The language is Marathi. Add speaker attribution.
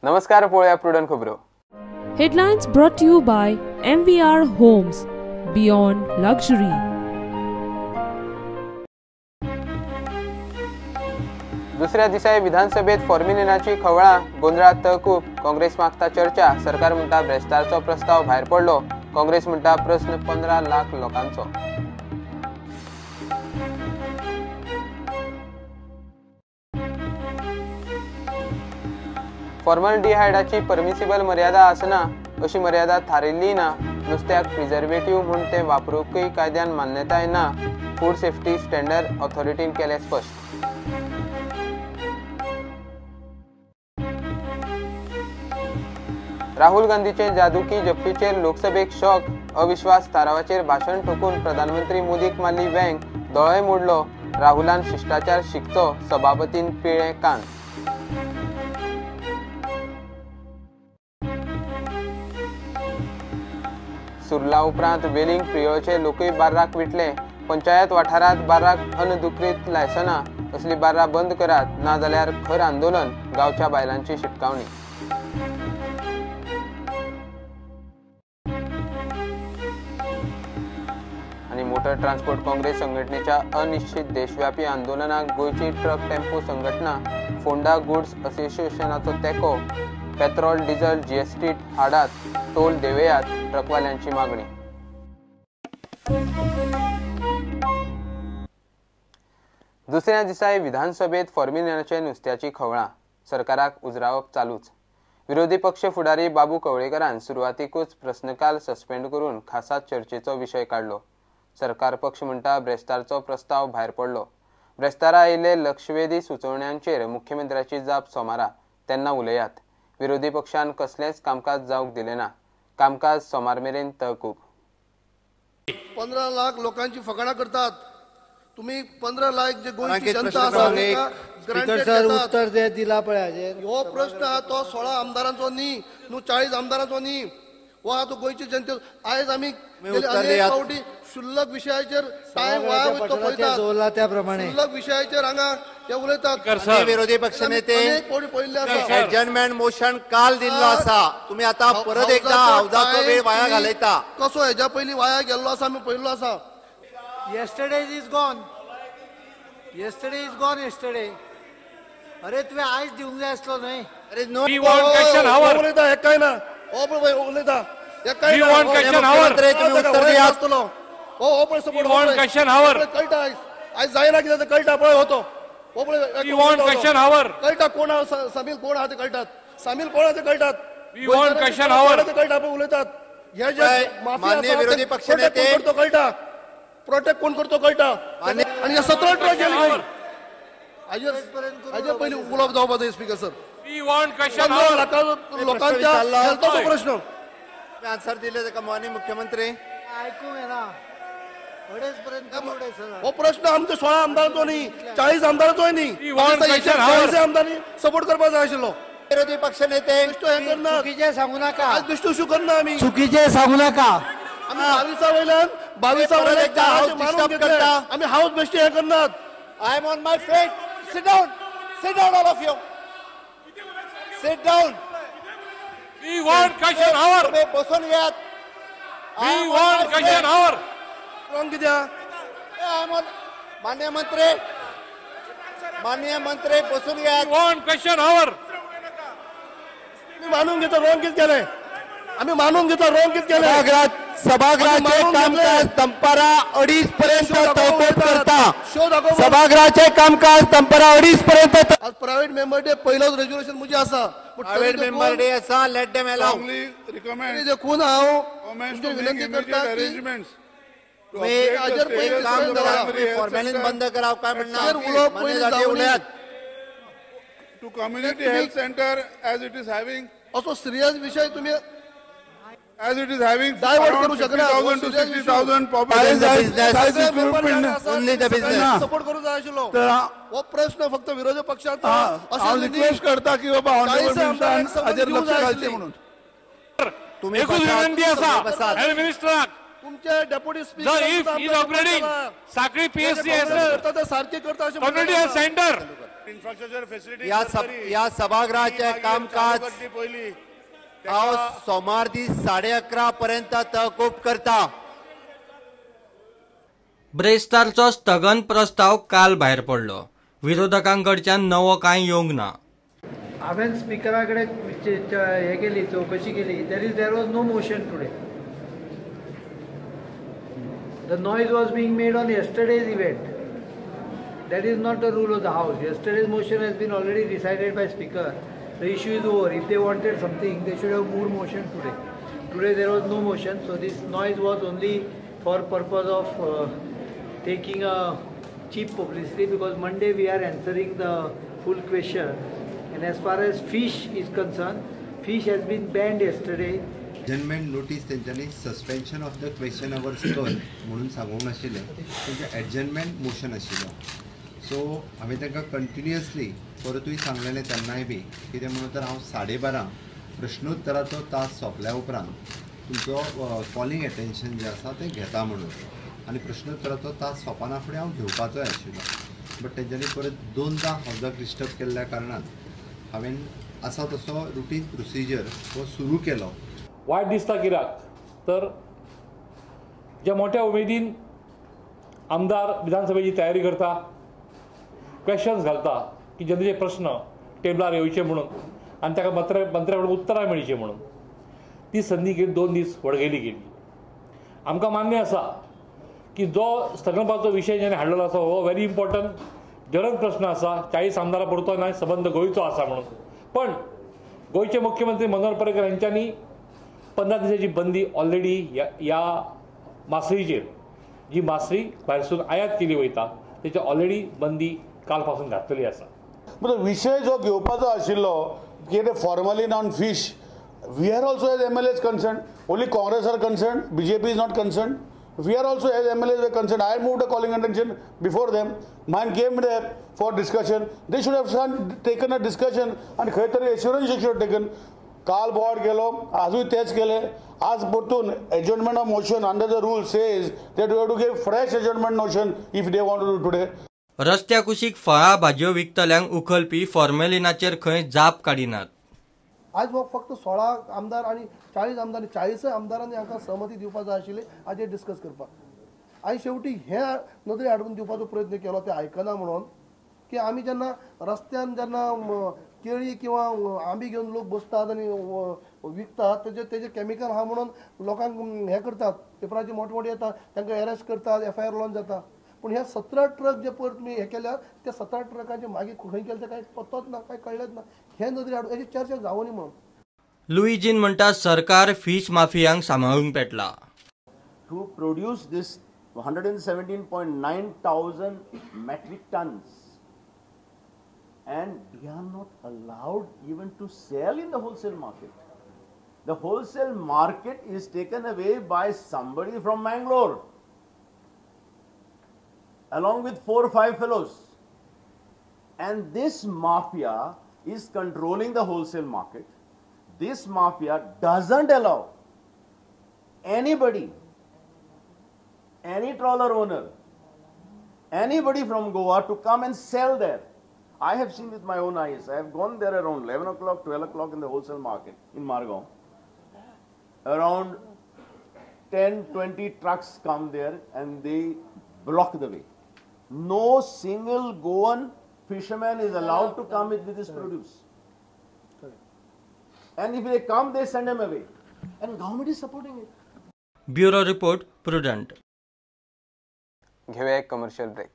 Speaker 1: नमस्कार, पळया प्रुडंट खबरो.
Speaker 2: Headlines brought to you by MVR Homes, Beyond Luxury.
Speaker 1: दुसऱ्या दिसा विधानसभेत फॉर्म्युलिनाची खवळा, गोंधळात तहकूब. काँग्रेस मागता चर्चा, सरकार म्हणटा भ्रष्टाचाराचो प्रस्ताव भायर पडलो. काँग्रेस म्हणटा प्रश्न 15 लाख लोकांचो. फॉर्मलडिहायडाची परमिसिबल मर्यादा आसना, अशी मर्यादा थारिल्ली ना. नुस्त्याक प्रिझर्वेटिव्ह म्हूण ते वापरूंकय कायद्यान मान्यताय ना. फूड सेफ्टी स्टँडर्ड ऑथॉरिटीन केले स्पश्ट. राहुल गांधीचे जादूकी जप्तीचेर लोकसभेक शॉक. अविश्वास थारावाचेर भाशण ठोकून प्रधानमंत्री मोदीक मारली व्यंग. दोळोय मोडलो. राहुलान शिष्टाचार शिकचो, सभापतीन पिळे कान. सुरला उपरांत वेलिंग प्रियोचे लोकय बार्राक विटले. पंचायत वाठारात बार्राक अनधिकृत लायसना असली बार्रा बंद करात, ना जाल्यार खर आंदोलन. गांवच्या बायलांची शिटकावणी. आणि मोटर ट्रान्सपोर्ट काँग्रेस संघटनेच्या अनिश्चित देशव्यापी आंदोलनाक गोयची ट्रक टेम्पो संघटना, फोंडा गुड्स असोसिएशनाचो तेंको. पेट्रोल डिझेल जीएसटी हाडात, टोल देवयात, ट्रकवाल्यांची मागणी. दुसऱ्या दिसा विधानसभेत फॉर्म्युलिनाचे नुस्त्याची खवळा, सरकाराक उजरावप चालूच. विरोधी पक्ष फुडारी बाबू कवळेकरान सुरवातीकूच प्रश्नकाल सस्पेंड करून खासा चर्चेचो विशय काढलो. सरकार पक्ष म्हणटा भ्रष्टाचाराचो प्रस्ताव भायर पडलो. भ्रष्टाचारा आयिल्ले लक्षवेधी सुचोवण्यांचेर मुख्यमंत्र्याची जाप सोमारा, तेन्ना उलयात. विरोधी पक्षान कसलेच कामकाज जावंक दिले ना. कामकाज सोमार मेरेन तहकूब.
Speaker 3: 15 लाख लोकांची फकाणा करतात. तुम्ही 15 लाख जे गोंयची जनता आसा
Speaker 4: उत्तर दे दिला पळय.
Speaker 3: हो प्रश्न हा तो 16 आमदारांचो न्ही, 40 आमदारांचो न्ही. हो हा तो गोंयची जनते. आयज आमी अनेक फावटी शुल्लक विशयाचेर टायम वाया वयता पळयतात.
Speaker 4: त्याप्रमाणे
Speaker 3: शुल्लक विशयाचेर हांगा ते उलयतात.
Speaker 5: विरोधी पक्ष नेते
Speaker 3: पळयल्ले आसा.
Speaker 5: एडजर्नमेंट मोशन काल दिल्लो आसा. तुम्ही आता परत एकदा हावजाचो वेळ वाया घालयता.
Speaker 3: कसो हेच्या पयलीं वाया गेल्लो आसा आमी पळयल्लो आसा.
Speaker 4: Yesterday is gone. येस्टरडे. अरे तुवें आयज दिवंक जाय आसलो न्हय.
Speaker 5: अरे नो
Speaker 3: उलयता हे काय ना. हो पळय उलयता हे काय ना.
Speaker 5: तुम्ही उत्तर दिया आसतलो.
Speaker 3: हो पळय सपोर्ट कळटा. आयज जायना कितें कळटा पळय होतो. हो पळय कळटा कोण सामील कोण आहा ते कळटात. सामील कोण आहा ते कळटात. कळटा पळय उलयतात. हे जे
Speaker 5: माननीय विरोधी पक्ष नेते
Speaker 3: करतो कळटा. प्रोटेक्ट कोण करतो कळटा. आणि 17 ट्रक गेली. हाजे पयलीं उलोवप जावपा जाय स्पीकर सर. लोकांच्या हेल्थाचो प्रश्न
Speaker 5: आन्सर दिले ताका माननीय मुख्यमंत्री
Speaker 4: आयकूंक येना.
Speaker 3: हो प्रश्न आमच्या 16 आमदारांचो न्ही, 40 आमदारांचोय न्ही. 40 आमदारांनी सपोर्ट करपाक जाय आशिल्लो.
Speaker 5: विरोधी पक्ष नेते
Speaker 4: चुकीचे सांगू नाका.
Speaker 3: आज बिश्टू करना आमी.
Speaker 4: चुकीचे सांगू नाका.
Speaker 3: आमी 22 वयल्यान 22 वयल्यान आमी हाऊस बेश्टी हे करनात.
Speaker 5: I am on my feet. Sit down all of you. Sit down.
Speaker 6: We want question hour.
Speaker 5: तुम्ही बसून घ्यात.
Speaker 6: We want question hour.
Speaker 3: Wrong कित्या.
Speaker 5: माननीय मंत्री बसून घ्यात.
Speaker 6: We want question hour.
Speaker 3: मी मानून घेतो रॉंग कित केले. आम्ही मानून घेतो रॉंग कित केले.
Speaker 5: सभागृहाचे कामकाज दंपारा 2:30 पर्यंत तहकूब करता.
Speaker 3: सभागृहाचे
Speaker 5: कामकाज दंपारा 2:30 पर्यंत.
Speaker 3: आज प्रायव्हेट मेंबर डे पहिलोच रेजोल्युशन मुझे आसा.
Speaker 5: प्रायव्हेट मेंबर डे आसा. Let them allow.
Speaker 3: देखून हांव तुमची विनंती करता की
Speaker 5: फॉर्मॅलिटी बंद कराव. काय म्हणणार
Speaker 3: उलयात.
Speaker 7: To community health center as it is having.
Speaker 3: असो सिरियस विषय तुम्ही
Speaker 7: as it is having
Speaker 3: divert करू शकना.
Speaker 7: 50,000 to 60,000 population.
Speaker 5: Only the business.
Speaker 3: Support करू जाय आशिल्लो. हो प्रश्न फक्त विरोधी पक्षाचा.
Speaker 7: हांव रिक्वेस्ट करता की बाबा ऑनरेबल हाजेर लक्ष घालचे म्हणून.
Speaker 5: तुम्ही
Speaker 6: विनंती आसा हेल्थ मिनिस्टराक.
Speaker 3: तुमचे deputy speaker
Speaker 6: if is operating साखळी PSC
Speaker 3: करता सारखे करता
Speaker 6: community health centre
Speaker 3: infrastructure facility
Speaker 4: या सभागृहाचे कामकाज हांव सोमार दीस 11:30 पर्यंत तहकूब करता.
Speaker 8: ब्रेस्तारचो स्थगन प्रस्ताव काल भायर पडलो. विरोधकांकडच्यान नवो कांय येवंक ना.
Speaker 9: हांवें स्पिकरा कडेन हे केली, चवकशी केली. There was no motion today. The noise was being made on yesterday's event. That is not the rule of the House. Yesterday's motion has been already decided by Speaker. The issue is over. If they wanted something, they should have moved motion today. Today there was no motion, so this noise was only for purpose of taking a cheap publicity, because Monday we are answering the full question. And as far as fish is concerned, fish has been banned yesterday.
Speaker 10: Adjournment notice तेंच्यांनी suspension of the question hours कर म्हणून सांगूंक नाशिल्लें. तेंचें एडजर्नमेंट मोशन आशिल्लो. सो हांवें तांकां कंटिन्युअसली परतूय सांगलेलें तेन्नाय बी, कितें म्हणून तर हांव 12:30 प्रश्नोत्तराचो तास सोंपल्या उपरांत तुमचो कॉलिंग एटेन्शन जें आसा तें घेता म्हणून, आनी प्रश्नोत्तराचो तास सोंपना फुडें हांव घेवपाचोय आशिल्लो. बट तेंच्यांनी परत 2दा हावजाक डिस्टर्ब केल्ल्या कारणान हांवें आसा तसो रुटीन प्रोसिजर हो सुरू केलो.
Speaker 6: वायट दिसता कित्याक तर ज्या मोठ्या उमेदीन आमदार विधानसभेची तयारी करता, क्वेश्चन्स घालता की जनतेचे प्रश्न टेबलार येवचे म्हणून आनी ताका मंत्र्याकडून उत्तरां मेळची म्हणून, ती संदी 2 दीस वळगेली गेली. आमकां मान्य आसा की जो स्थगनपाचो विशय जेणे हाडलेलो आसा हो व्हेरी इम्पॉर्टंट ज्वलंत प्रश्न आसा. 40 आमदारां पुरतो न्हय, संबंद गोंयचो आसा म्हणून. पण गोंयचे मुख्यमंत्री मनोहर पर्रीकर हांच्यांनी 15 दिसाची बंदी ऑलरेडी ह्या मासळीचेर, जी मासळी भायरसून आयात केली वयता तेची ऑलरेडी बंदी काल पासून घातलेली आसा.
Speaker 7: मतलब विषय जो घेवपाचो आशिल्लो कितें formally on fish, we are also as MLAs concerned. Only Congress are concerned. BJP is not concerned. We are also as MLAs were concerned. I moved a calling attention before them. Mine came there for discussion. They should have taken a discussion and खंय तरी assurance should have taken. काल बोर्ड गेलो, आजूय तेच केले. आज परतून adjournment of motion under the rule says that we have to give fresh adjournment motion if they want to do today.
Speaker 8: रस्त्या कुशीक फळां भाजयो विकतल्यांक उखलपी फॉर्मेलिनाचेर खंय जाप काडिनात.
Speaker 5: आज हो फक्त 16 आमदार आणि 40 आमदार, 40 आमदारांनी हाका सहमती दिवपाचो आशिल्ली आज डिस्कस करपाक. आनी शेवटी हे नदरे हाडून दिवपाचो प्रयत्न केलो ते आयकना म्हणून, की आमी जेन्ना रस्त्यान जेन्ना केळी किंवा आंबे घेवन लोक बसतात आनी विकतात, तेजे कॅमिकल आहा म्हणून लोकांक हे करतात, पेपराचे मोठे मोठे येतात, तांकां अरेस्ट करतात, FIR लॉन्च जाता. पण ह्या 17 ट्रक जे परत मी हे केल्या त्या 17 ट्रकांचे मागे खंय गेले ते काय पत्तोच ना, काय कळलेच ना. हे नदरे हाडून हेची चर्चा जावनी म्हणून.
Speaker 8: लुईजीन म्हणटा सरकार फिश माफियांक सांबाळूंक पेटला.
Speaker 11: To produce this 117.9 thousand metric tons and we are not allowed even to sell in the wholesale market. The wholesale market is taken away by somebody from Mangalore along with 4 or 5 fellows, and this mafia is controlling the wholesale market. This mafia doesn't allow anybody, any trawler owner, anybody from Goa to come and sell there. I have seen with my own eyes. I have gone there around 11 o'clock, 12 o'clock in the wholesale market in Margao. Around 10-20 trucks come there and they block the way. No single Goan fisherman is allowed to come with this produce. And if they come, they send them away. And government is supporting it.
Speaker 8: Bureau Report, Prudent.
Speaker 1: घेऊया एक कमर्शियल ब्रेक.